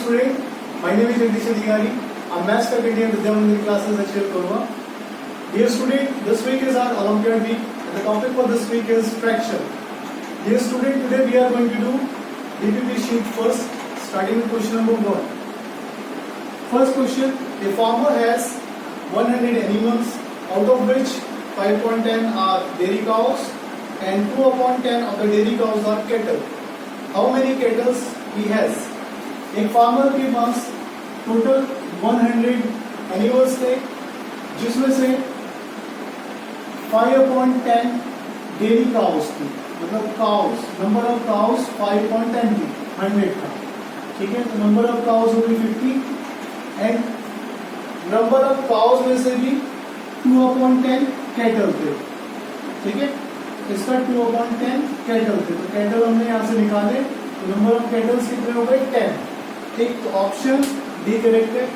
student, my name is Jagdish Adhikari. I'm Maths faculty and Vidya Mandir classes at Shir Korwa. Dear student, this week is our Olympiad week and the topic for this week is fraction. Dear student, today we are going to do DPP sheet first, starting with question number 1. First question, a farmer has 100 animals, out of which 5.10 are dairy cows and 2/10 of the dairy cows are cattle. How many cattle he has? एक farmer के पास total 100 animals थे, जिसमें से 5/10 dairy cows थी, मतलब cows, number of cows 5.10 थी, 100 था, ठीक है। तो नंबर ऑफ काउस हो गई 50 एंड नंबर ऑफ काउस में से भी 2/10 कैटल थे, ठीक है। इसका 2/10 कैटल थे, तो कैटल हमने यहां से निकाले, तो नंबर ऑफ कैटल्स कितने हो गए 10, ठीक। तो ऑप्शन डी करेक्ट है।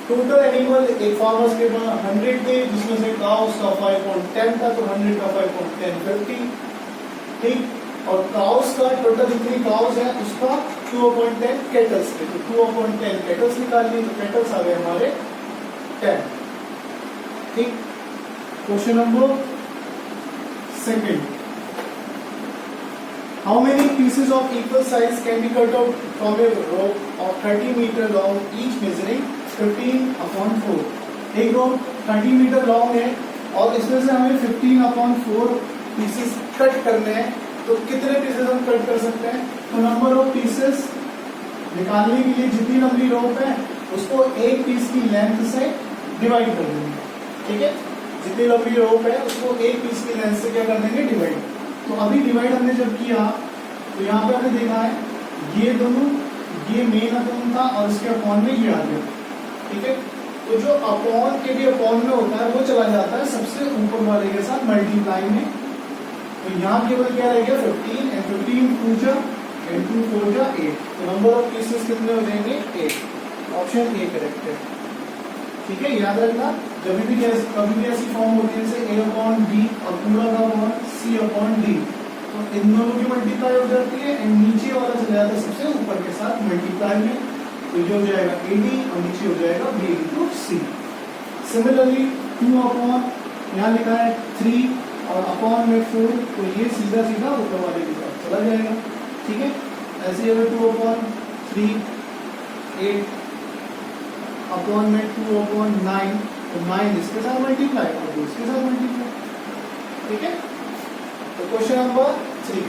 टोटल एनिमल एक फार्मर्स के पास 100 थे, जिसमें से काउस का 5.10 था, तो 100 का 5.10 50, ठीक। और काउस का टोटल जितनी काउस है उसका 2/10 कैटल्स थे, तो 2/10 कैटल्स निकाल लिए, तो कैटल्स आ गए हमारे 10, ठीक। Question number second, how many pieces of equal size can be cut out from a rope of 30 meter long, each measuring 15/4? एक रोप 30 मीटर लॉन्ग है और इसमें से हमें 15/4 पीसेस कट करने हैं, तो कितने पीसेस हम कट कर सकते हैं? तो नंबर ऑफ पीसेस निकालने के लिए जितनी लंबी रोप है उसको एक पीस की लेंथ से डिवाइड कर देंगे, ठीक है। जितनी लंबी रोप है उसको एक पीस की लेंथ से क्या कर देंगे, डिवाइड। तो अभी डिवाइड हमने जब किया तो यहाँ पे हमने देखा है ये दोनों, ये मेन अपॉन था और इसके अपॉन में ये आ गया, ठीक है। तो जो अपॉन के भी अपॉन में होता है वो चला जाता है सबसे ऊपर वाले के साथ मल्टीप्लाई में। तो यहाँ केवल क्या रह गया 15 एंड 15 2 जा एंड 2 4 जा 8, तो नंबर ऑफ पीसेस कितने हो जाएंगे 8, ऑप्शन ए करेक्ट है, ठीक है। याद रखना जब भी कभी भी ऐसी फॉर्म होती है जैसे A/B और पूरा का अपॉन C/D, तो इन दोनों की मल्टीप्लाई हो जाती है एंड नीचे वाला चला जाता है सबसे ऊपर के साथ मल्टीप्लाई में, तो ये हो जाएगा AD और नीचे हो जाएगा B × C। सिमिलरली 2/, यहाँ लिखा है 3 और अपॉन में 4, तो ये सीधा सीधा ऊपर वाले के साथ चला जाएगा, ठीक है। ऐसे अगर 2/3 8 अपॉन में 2/9, तो 9 इसके साथ मल्टीप्लाई और 2 इसके साथ मल्टीप्लाई, ठीक है। तो क्वेश्चन नंबर 3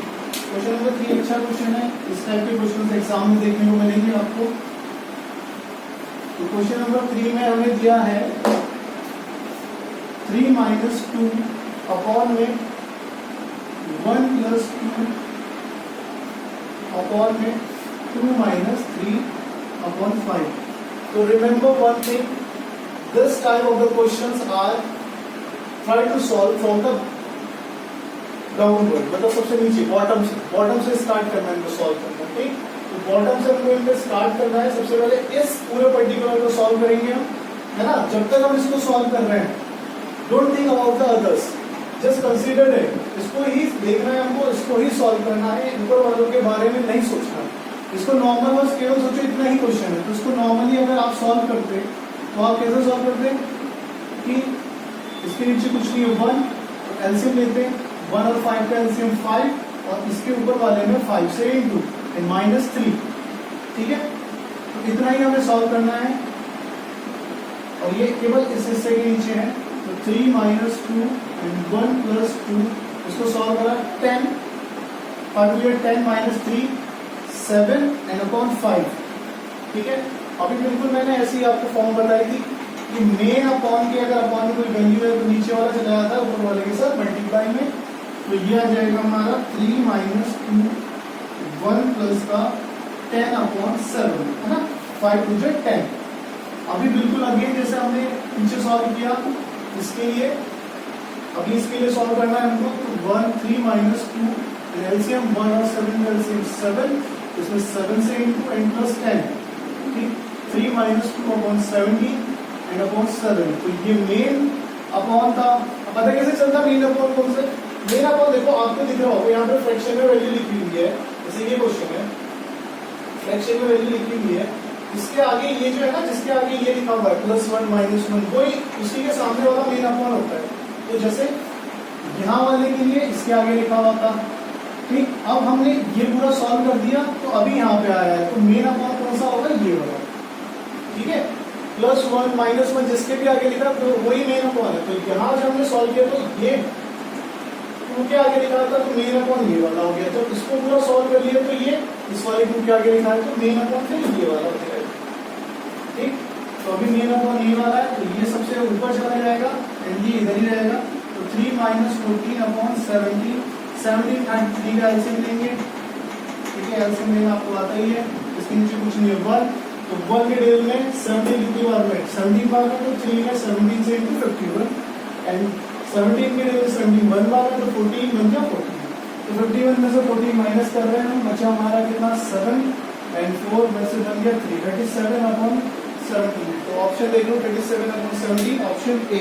अच्छा क्वेश्चन है, इस टाइप के क्वेश्चन एग्जाम में देखने को मिलेंगे आपको। तो क्वेश्चन नंबर 3 में हमें दिया है 3 - 2 अपॉन में 1 + 2 अपॉन में 2 - 3/5। So remember one thing, this type of the questions are try to solve from the downward, मतलब सबसे नीचे बॉटम से स्टार्ट करना है इनको सॉल्व करना, ठीक। तो बॉटम से हमको इनको स्टार्ट करना है। सबसे पहले इस पूरे पर्टिकुलर को सॉल्व करेंगे हम, है ना। जब तक हम इसको सॉल्व कर रहे हैं don't think about the others, just consider it, इसको ही देखना है हमको, इसको ही सॉल्व करना है, ऊपर वालों के बारे में नहीं सोचना। इसको नॉर्मल बस केवल सोचो इतना ही क्वेश्चन है, तो इसको नॉर्मली अगर आप सॉल्व करते तो आप कैसे सॉल्व करते कि इसके नीचे कुछ नहीं है 1, तो एलसीएम लेते हैं 1 और 5 का एलसीएम 5 और इसके ऊपर वाले में 5 से इंटू एंड -3, ठीक है। तो इतना ही हमें सॉल्व करना है और ये केवल इस हिस्से के नीचे है, तो 3 - 2 एंड 1 + 2, इसको सॉल्व करा 10 - 3 7 एंड अपॉन 5, ठीक है। अभी बिल्कुल मैंने ऐसी आपको फॉर्म बताई थी कि मेन अपॉन के अगर अपॉन में कोई वैल्यू है तो नीचे वाला चला जाता है ऊपर वाले के साथ मल्टीप्लाई में, तो ये आ जाएगा हमारा 3 - 2 1 + का 10/7, है ना, 5 × 2 = 10। अभी बिल्कुल अगेन जैसे हमने नीचे सॉल्व किया इसके लिए, अभी इसके लिए सॉल्व करना है हमको, तो 1 3 - 2 एलसीएम 1 और 7 एलसीएम 7, इसमें 7 से इंटू एंड प्लस 10, ठीक। 3 - 2/70 एंड अपॉन 7, तो ये मेन अपॉन था। पता कैसे चलता मेन अपॉन कौन से? मेन अपॉन देखो आपको दिख रहा होगा यहाँ पे फ्रैक्शन में वैल्यू लिखी हुई है, जैसे ये क्वेश्चन है फ्रैक्शन में वैल्यू लिखी हुई है, इसके आगे ये जो है ना, जिसके आगे ये लिखा हुआ है +1 -1, वही उसी के सामने वाला मेन अपॉन होता है। तो जैसे यहाँ वाले के लिए इसके आगे लिखा हुआ था, ठीक। अब हमने ये पूरा सॉल्व कर दिया, तो अभी यहाँ पे आया है, तो मेन अपॉन कौन सा होगा, ये वाला, ठीक है। +1 -1 जिसके भी आगे लिखा तो वही मेन अपॉन है। तो यहाँ जब हमने सॉल्व किया तो ये 2 के आगे लिखा था, तो मेन अपॉन ये वाला हो गया। जब इसको पूरा सॉल्व कर लिया तो ये इस वाले 2 के आगे लिखा है, तो मेन अपॉन फिर ये वाला हो जाएगा, ठीक। तो अभी मेन अपॉन ये वाला है, तो ये सबसे ऊपर चला जाएगा एंड ये इधर ही रहेगा। तो 3 - 14/17, 17 एंड 3 का एलसीएम लेंगे, ठीक है। एलसीएम लेना आपको आता ही है, इसके नीचे कुछ नहीं है 1, तो 1 के डेल में 17 कितनी बार में 17 बार में, तो 3 में 17 से इंटू 51 एंड 17 के डेल में 71 बार में, तो 14 बन गया 14। तो 51 में से 14 माइनस कर रहे हैं हम, बचा हमारा कितना 7 एंड 4 में से बन गया 3, 37/17। तो ऑप्शन देख लो 37/17, ऑप्शन ए,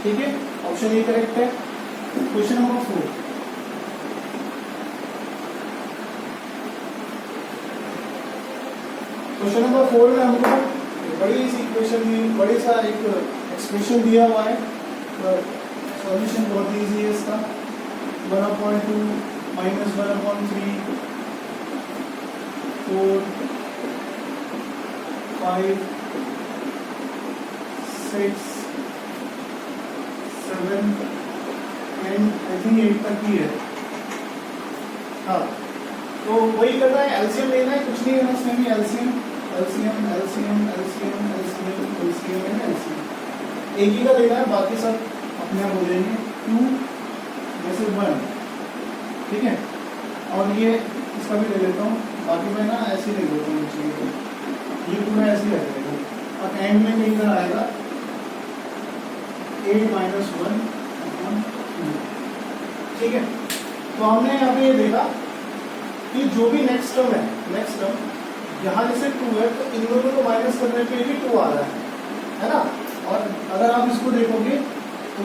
ठीक है, ऑप्शन ए करेक्ट है। क्वेश्चन नंबर 4, क्वेश्चन नंबर 4 में हमको बड़ी सी इक्वेशन में बड़ी सा एक एक्सप्रेशन दिया हुआ है, सॉल्यूशन बहुत इजी है इसका। 1/2 -1/3 4 5 6 7 एंड आई थिंक 8 तक ही है। हाँ, तो वही करना है, एलसीएम लेना है, कुछ नहीं है इसमें भी, LCM LCM LCM LCM LCM LCM and LCM एक ही का लेना है, बाकी सब अपने आप हो जाएंगे। 2 में से 1, ठीक है। और ये इसका भी ले लेता हूँ, बाकी मैं ना ऐसे ही ले लेता हूँ चीज़ को, ये पूरा ऐसे ही रह जाएगा। और एंड में कहीं पर आएगा 8 - 1/2, ठीक है। तो हमने यहाँ पे ये देखा कि जो भी नेक्स्ट टर्म है, नेक्स्ट टर्म यहाँ जैसे 2 है, तो इन दोनों को माइनस करने पे भी 2 आ रहा है ना। और अगर आप इसको देखोगे तो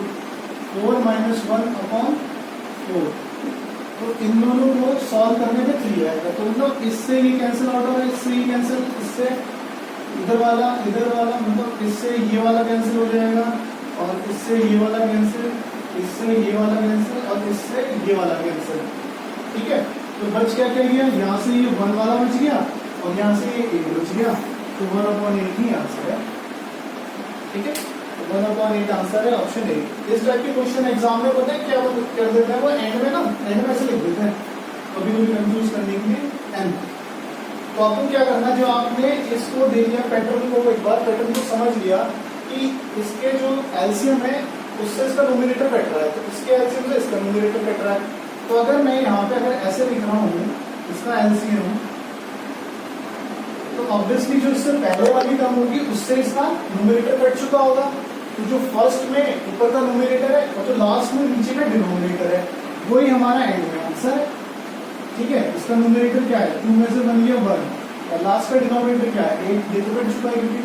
4 - 1/4, तो इन दोनों को सॉल्व करने पे 3 आएगा। तो मतलब इससे ये कैंसिल आउट हो रहा है, इससे ये कैंसिल, इससे इधर वाला मतलब इससे ये वाला कैंसिल हो जाएगा, और इससे ये वाला कैंसिल, इससे ये वाला कैंसिल, और इससे ये वाला कैंसिल, ठीक है। तो बच क्या गया, यहाँ से ये 1 वाला बच गया और यहाँ से ये 8 बच गया, तो 1/8 ही आंसर है, ठीक है। तो 1/8 आंसर है, ऑप्शन ए। इस टाइप के क्वेश्चन एग्जाम में पता है क्या कर देते हैं, वो एंड में ना, एंड में ऐसे लिख देते हैं, कभी कोई कंफ्यूज करने के लिए एंड। तो आपको क्या करना, जो आपने इसको देख लिया पैटर्न को, एक बार पैटर्न को समझ लिया कि इसके जो एलसीएम है उससे इसका न्यूमरेटर कट रहा है, तो इसके एलसीएम से इसका न्यूमरेटर कट रहा है। तो अगर मैं यहाँ पे अगर ऐसे लिख रहा हूँ इसका एलसीएम, तो ऑब्वियसली जो इससे पहले वाली टर्म होगी उससे इसका न्यूमरेटर कट चुका होगा। तो जो फर्स्ट में ऊपर का न्यूमरेटर है और जो लास्ट में नीचे का डिनोमिनेटर है, वही हमारा एंड में आंसर है, ठीक है। इसका न्यूमरेटर क्या है, 2 में से बन गया 1, और लास्ट का डिनोमिनेटर क्या है 8, ये तो कट चुका है क्योंकि,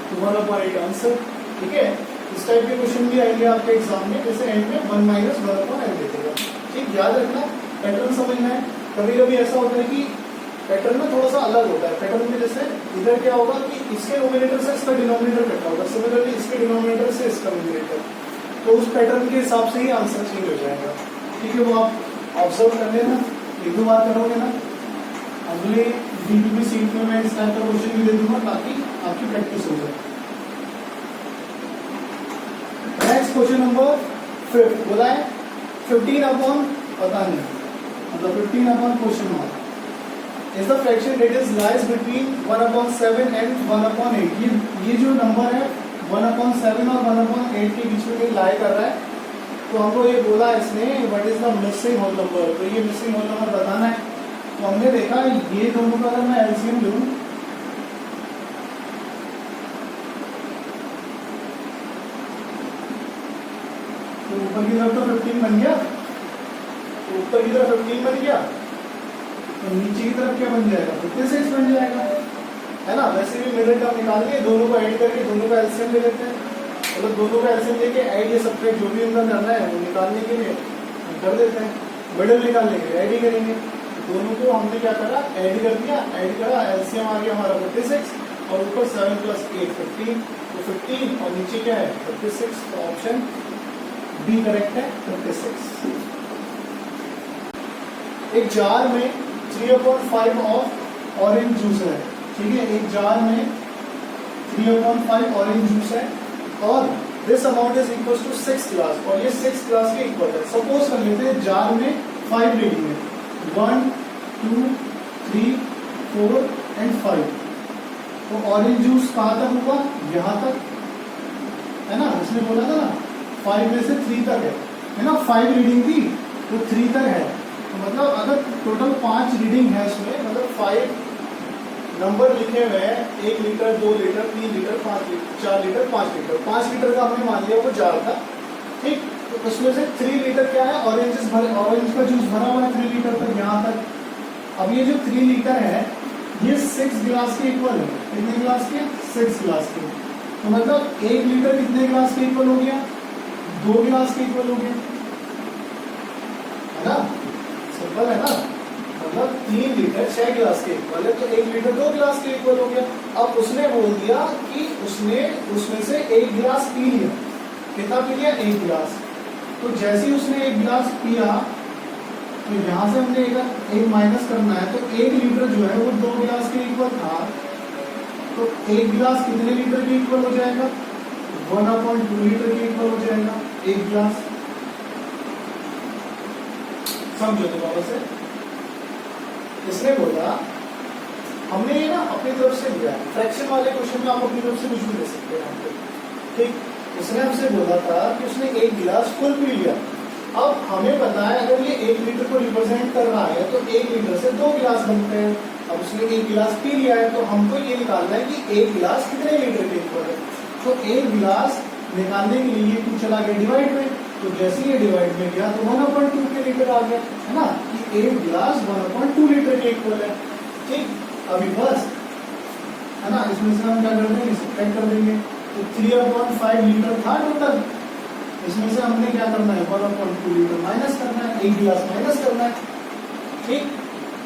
तो 1/8 आंसर, ठीक है। इस टाइप के क्वेश्चन भी आएंगे आपके एग्जाम में, जैसे एंड में 1 - 1/8 देगा, ठीक। याद रखना, पैटर्न समझना है। कभी कभी ऐसा होता है कि पैटर्न में थोड़ा सा अलग होता है, पैटर्न में जैसे इधर क्या होगा कि इसके न्यूमरेटर से इसका डिनोमिनेटर कटा होगा, सिमिलरली इसके डिनोमिनेटर से इसका न्यूमरेटर, तो उस पैटर्न के हिसाब से ही आंसर चेंज हो जाएगा, ठीक है। वो आप ऑब्जर्व कर लेना, 1-2 बार करोगे ना, अगले DPP सीट में मैं इस टाइप का क्वेश्चन भी दे दूंगा ताकि आपकी प्रैक्टिस हो जाए। नेक्स्ट क्वेश्चन नंबर 5 बोला है 15 पता नहीं, मतलब 15 question mark is the fraction that is lies between 1/7 and 1/8। ये जो नंबर है 1/7 और 1/8 के बीच में लाई कर रहा है। तो हमको ये बोला इसने what is the missing whole number, तो ये मिसिंग होल नंबर बताना है। तो हमने देखा ये दोनों का अगर मैं एलसीएम लूं, तो ऊपर की तरफ तो 15 बन गया, तो ऊपर की तरफ 15 बन गया, तो नीचे की तरफ क्या बन जाएगा 56 बन जाएगा, है ना। वैसे भी मिडिल टर्म निकाल लिए, दोनों को ऐड करके दोनों का एलसीएम ले लेते हैं, मतलब दोनों का एलसीएम लेके ऐड या सब्ट्रैक्ट जो भी उनका करना है वो निकालने के लिए कर देते हैं, मिडिल निकालने के लिए ऐड ही करेंगे। दोनों को हमने क्या करा, ऐड कर दिया, ऐड करा, एलसीएम आ गया हमारा 56 और ऊपर 7 + 8 15, तो 15 और नीचे क्या है 56, तो ऑप्शन बी करेक्ट है 56। एक जार में 3/5 ऑफ ऑरेंज जूस है, ठीक है, एक जार में 3/5 ऑरेंज जूस है और this amount is equal to 6 glass और ये 6 ग्लास के इक्वल है। सपोज कर लेते हैं जार में 5 रीडिंग है, 1 2 3 4 एंड 5, तो ऑरेंज जूस कहाँ तक हुआ, यहाँ तक है ना, इसने बोला था ना 5 में से 3 तक है ना, 5 रीडिंग थी तो 3 तक है, तो मतलब अगर टोटल 5 रीडिंग है उसमें, मतलब 5 नंबर लिखे हुए हैं, 1 litre 2 litre 3 litre 5 litre 4 litre 5 litre, 5 litre का हमने मान लिया वो जार था, ठीक, तो उसमें से 3 लीटर क्या है, ऑरेंज का जूस भरा हुआ है 3 लीटर तक यहाँ तक। अब ये जो 3 लीटर है ये 6 गिलास के इक्वल है, कितने गिलास के, 6 गिलास के, तो मतलब 1 लीटर कितने गिलास के इक्वल हो गया, 2 गिलास के इक्वल हो गया, है ना, सिंपल है ना, मतलब 3 लीटर 6 गिलास के इक्वल है, तो 1 लीटर 2 गिलास के इक्वल हो गया। अब उसने बोल दिया कि उसने उसमें से 1 गिलास पी लिया, कितना पी लिया, 1 गिलास, तो जैसे ही उसने 1 गिलास पिया तो यहाँ से हमने एक माइनस करना है, तो 1 लीटर जो है वो 2 गिलास के इक्वल था, तो 1 गिलास कितने लीटर के इक्वल हो जाएगा, 1/2 लीटर के इक्वल हो जाएगा 1 गिलास। समझो दोबारा से, इसने बोला, हमने ये ना अपनी तरफ से दिया है, फ्रैक्शन वाले क्वेश्चन में आप अपनी तरफ से कुछ भी दे सकते हैं, ठीक, इसने हमसे बोला था कि उसने 1 गिलास फुल पी लिया। अब हमें पता है अगर ये 1 लीटर को रिप्रेजेंट कर रहा है तो 1 लीटर से 2 गिलास बनते हैं। अब उसने 1 गिलास पी लिया है तो हमको ये निकालना है कि 1 गिलास कितने लीटर के इक्वल है, तो 1 गिलास निकालने के लिए कुछ चला गया डिवाइड में, तो जैसे ये डिवाइड में गया तो 1/2 के लीटर आ गया, है ना, कि 1 गिलास 1/2 लीटर के इक्वल है, ठीक। अभी बस है ना, इसमें से हम क्या कर देंगे, सब्ट्रैक्ट कर देंगे, तो 3/5 लीटर था टोटल, इसमें से हमने क्या करना है 1/2 लीटर माइनस करना है, 1 गिलास माइनस करना है, ठीक,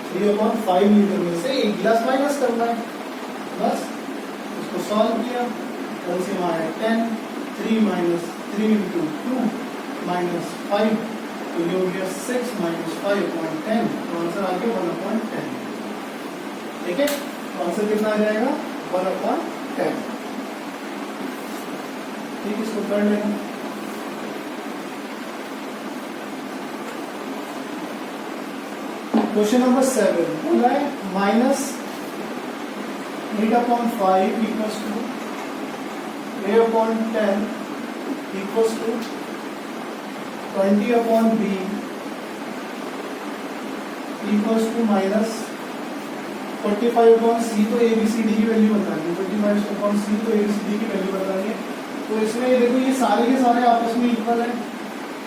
3/5 लीटर में से 1 गिलास माइनस करना है, बस इसको सॉल्व किया, एलसीएम आया 10, 3 - 3 × 2 - 5, तो ये हो गया 6 - 5.10, तो आंसर आ गया 1/10, ठीक है, तो आंसर कितना आ जाएगा 1/10, ठीक, इसको कर लेना। क्वेश्चन नंबर 7 बोला है -8/5 equals to A/10 equals to 20/B equals to -45/C, तो ABCD की वैल्यू बतानी है, 25/C तो ABCD की वैल्यू बतानी है। तो इसमें देखो ये सारे के सारे आपस में इक्वल है,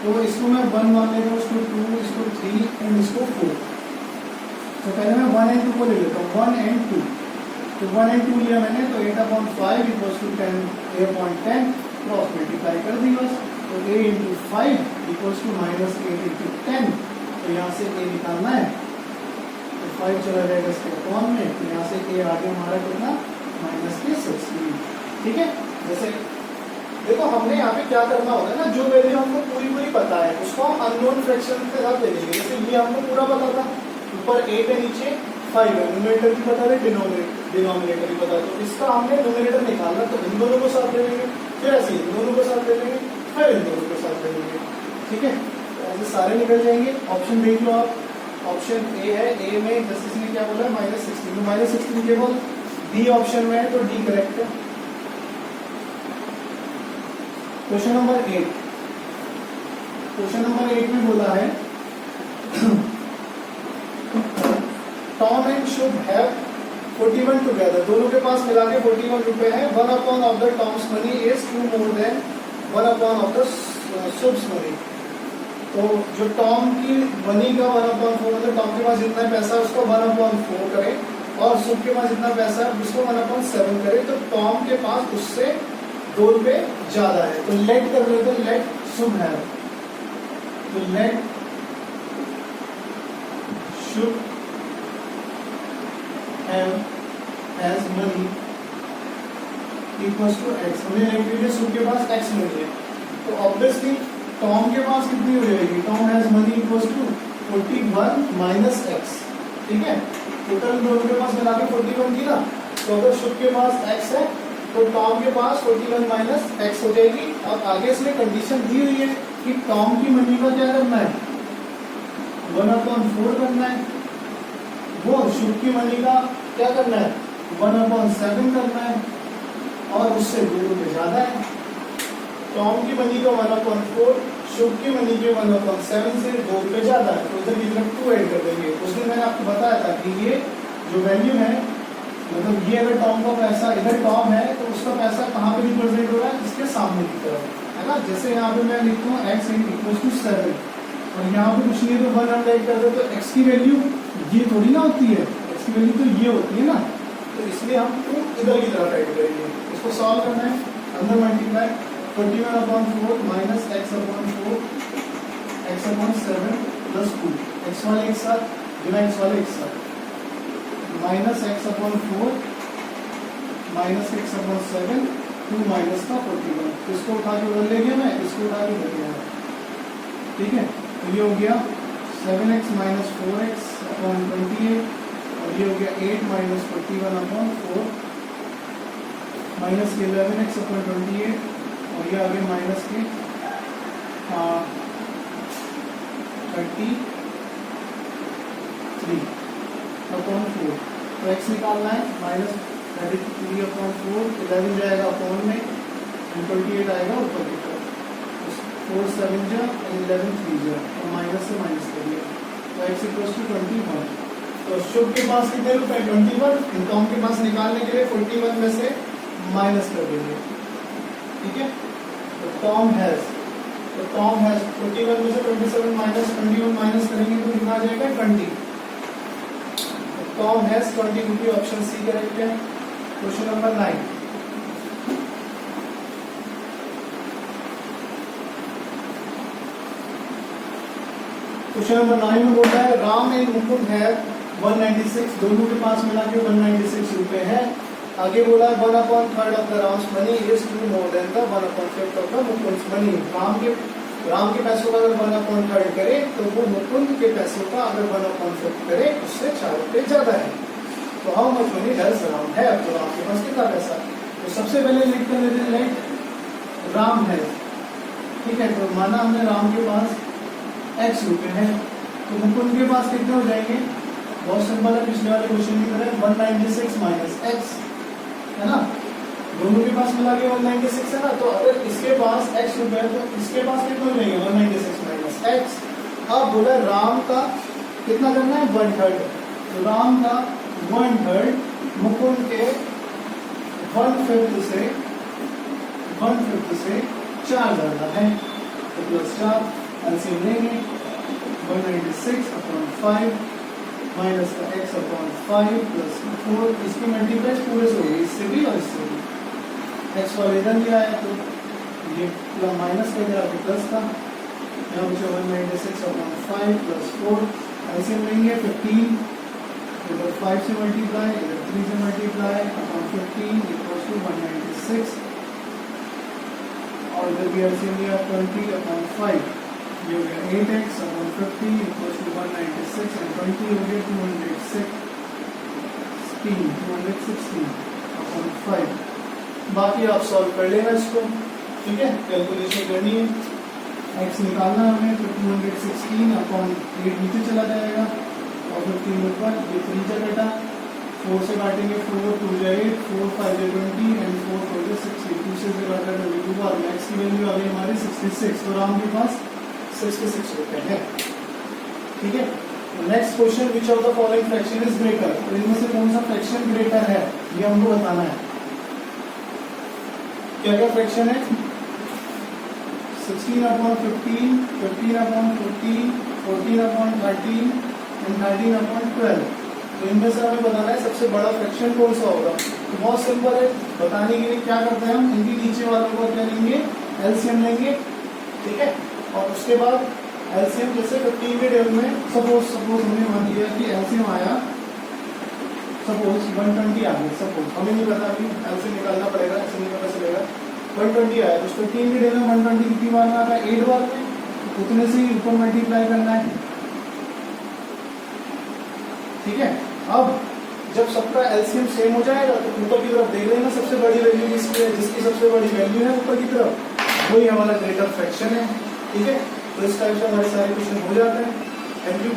तो इसको मैं 1 मान लेता हूँ, इसको 2, इसको 3 एंड इसको 4। तो पहले मैं 1 and 2 को ले लेता हूँ, 1 and 2, तो 1 and 2 लिया मैंने, तो 8/5 equals to 10 A/10, cross multiply कर दी बस, तो A × 5 इक्वल्स टू -8 × 10, तो यहाँ से A निकालना है, तो 5 चला जाएगा इसके अपॉन में, तो यहाँ से A आ गया हमारा कितना -16, ठीक है। जैसे देखो हमने यहाँ पे क्या करना होगा ना, जो वैल्यू हमको पूरी पता है उसको हम अननोन फ्रैक्शन के साथ ले लेंगे, जैसे ये हमको पूरा पता था, ऊपर 8 है नीचे 5 है, न्यूमरेटर भी पता है डिनोमिनेटर भी पता है, तो इसका हमने न्यूमरेटर निकालना, तो इन दोनों को साथ ले लेंगे, फिर ऐसे इन दोनों को साथ ले लेंगे, फिर इन दोनों को साथ ले लेंगे, ठीक है, तो ऐसे सारे निकल जाएंगे। ऑप्शन देख लो आप, ऑप्शन ए है, ए में जैसे इसने क्या बोला -16, तो -16 केवल बी ऑप्शन में है, तो डी करेक्ट है। क्वेश्चन नंबर 8, क्वेश्चन नंबर 8 में बोला है Tom and Shubh have 41 together, दोनों के पास मिला के 41 रुपए है, 1/2 of the Tom's money is 2 more than 1/2 of the Shubh's money. तो जो टॉम की मनी का 1/4, मतलब टॉम के पास जितना पैसा है उसको 1/4 करें, और शुभ के पास जितना पैसा है उसको 1/7 करें, तो टॉम के पास उससे 2 रुपए ज्यादा है, तो लेट कर रहे थे, लेट शुभ है, तो let Shubh has money equals to x, हमें लिक्विडिटी शुभ के पास एक्स मिली है, तो ऑब्वियसली टॉम के पास कितनी हो जाएगी, Tom has money equals to 41 minus x, ठीक है, टोटल दोनों के पास मिला के 41 थी ना, तो अगर शुभ के पास एक्स है तो टॉम के पास 41 माइनस एक्स हो जाएगी। और आगे इसमें कंडीशन दी हुई है कि टॉम की मनी का क्या करना है, 1/4 करना है, वो शुभ की मनी का क्या करना है, 1/7 करना है, और उससे 2 रुपये ज्यादा है। टॉम की मनी का 1/4, शुभ की मनी के 1/7 से 2 रुपये ज्यादा है, तो इधर की तरफ 2 ऐड कर देंगे। उसमें मैंने आपको बताया था कि ये जो वैल्यू है, मतलब ये अगर टॉम का पैसा इधर टॉम है तो उसका पैसा कहाँ पे रिप्रेजेंट हो रहा है, इसके सामने की तरफ, है ना। जैसे यहाँ पे मैं लिखता हूँ x इक्वल टू 7 और यहाँ पे कुछ नहीं है तो 1 हम ऐड कर दो, तो x की वैल्यू ये थोड़ी ना होती है, x की वैल्यू तो ये होती है ना, तो इसलिए हम 2 इधर की तरफ ऐड करेंगे। इसको सॉल्व करना है, अंदर multiply 41/4 minus x/4 x/7 plus 2, x वाले एक साथ बिना x वाले एक साथ, minus x/4 minus x/7 2 minus का 41, इसको उठा के उधर ले गया मैं, इसको उठा के उधर गया, ठीक है। तो ये हो गया 7x माइनस 4x अपॉन 28 और ये हो गया 8 माइनस 41/4 माइनस 11x अपॉन 28 और ये आ गया माइनस के 33/4, तो x निकालना है, माइनस 33/4, 11 जाएगा अपॉन में, 28 आएगा ऊपर की तरफ, 4 7 जा 11 3 जा, और माइनस से माइनस करिए, तो x इक्वल्स टू 21। तो शुभ के पास कितने रुपए, 21, इनकम के पास निकालने के लिए 41 में से माइनस कर देंगे, ठीक है। तो टॉम हैज 41 में से 27 माइनस 21 माइनस करेंगे तो कितना आ जाएगा 20। टॉम हैज 20 रुपये, ऑप्शन सी करेक्ट है। क्वेश्चन नंबर 9, क्वेश्चन नंबर 9 में बोलता है राम एंड मुकुंद है 196, दोनों के पास मिला के 196 रुपए है। आगे बोला 1/3 of the Ram's money is two more than the 1/5 of the Mukund's money. Ram के पैसों का अगर 1/3 करे तो वो मुकुंद के पैसों का अगर 1/5 करे उससे 4 रुपये ज्यादा है। तो how much money does Ram है, तो राम के पास कितना पैसा, तो सबसे पहले लिख कर लेते हैं राम है, ठीक है। तो माना हमने राम के पास x रुपए है, तो मुकुंद के पास कितने हो जाएंगे, बहुत सिंपल है, पिछले वाले क्वेश्चन की तरह 196 माइनस x, है ना, दोनों के पास मिला के 196 है ना, तो अगर इसके पास x रुपए है तो इसके पास कितने हो जाएंगे 196 माइनस x। अब बोला राम का कितना करना है 1/3, तो राम का 1/3 मुकुंद के 1/5 से 4 ज्यादा है, तो प्लस 4 एलसीएम लेंगे 196/5 माइनस का x/5 प्लस 4, इसकी मल्टीप्लाई पूरे से होगी, इससे भी और इससे भी, x वाले इधर लिया है तो ये पूरा माइनस का इधर प्लस था, यहाँ बचा 196/5 प्लस 4, एलसीएम लेंगे 15, इधर 5 से मल्टीप्लाई इधर 3 से मल्टीप्लाई अपॉन 15 इक्वल्स टू 196 और इधर भी एलसीएम लिया 20/5, ये हो गया 8x/50 इक्वल्स टू 196 एंड 20 हो गया 216/5। बाकी आप सॉल्व कर लेना इसको, ठीक है, कैलकुलेशन करनी है, x निकालना हमें, तो 216/8 नीचे चला जाएगा और फिर 3 ऊपर, ये 3 से घटा, 4 से काटेंगे 4 2 8 4 5 20 एंड 4 4 60, 2 से घटा 22 और x की वैल्यू आ गई हमारी 66, तो राम के पास 66 रुपए है, ठीक है। Next question, which of the following fraction is greater, तो इनमें से कौन सा फ्रैक्शन ग्रेटर है ये हमको बताना है। क्या क्या फ्रैक्शन है, 16/15, 15/14, 14/13 एंड 13/12, तो इनमें से हमें बताना है सबसे बड़ा फ्रैक्शन कौन सा होगा। तो बहुत सिंपल है, बताने के लिए क्या करते हैं हम, इनके नीचे वालों को क्या लेंगे, एलसीएम लेंगे, ठीक है, और उसके बाद एलसीएम जैसे 15 के टेबल में सपोज हमने मान लिया कि एलसीएम आया सपोज 120 आ गया, सपोज हमें नहीं पता, अभी एलसीएम निकालना पड़ेगा, ऐसे नहीं पता चलेगा। 120 आया तो उसको 3 के डे में 120 कितनी बार में आता है, 8 बार में, उतने से ही ऊपर मल्टीप्लाई करना है। ठीक है, अब जब सबका एलसीएम सेम हो जाएगा तो ऊपर की तरफ देख लेना सबसे बड़ी वैल्यू किसकी है, जिसकी सबसे बड़ी वैल्यू है ऊपर की तरफ वही हमारा ग्रेटर फ्रैक्शन है। ठीक है, तो इस टाइप से हमारे सारे क्वेश्चन हो जाते हैं। Thank you.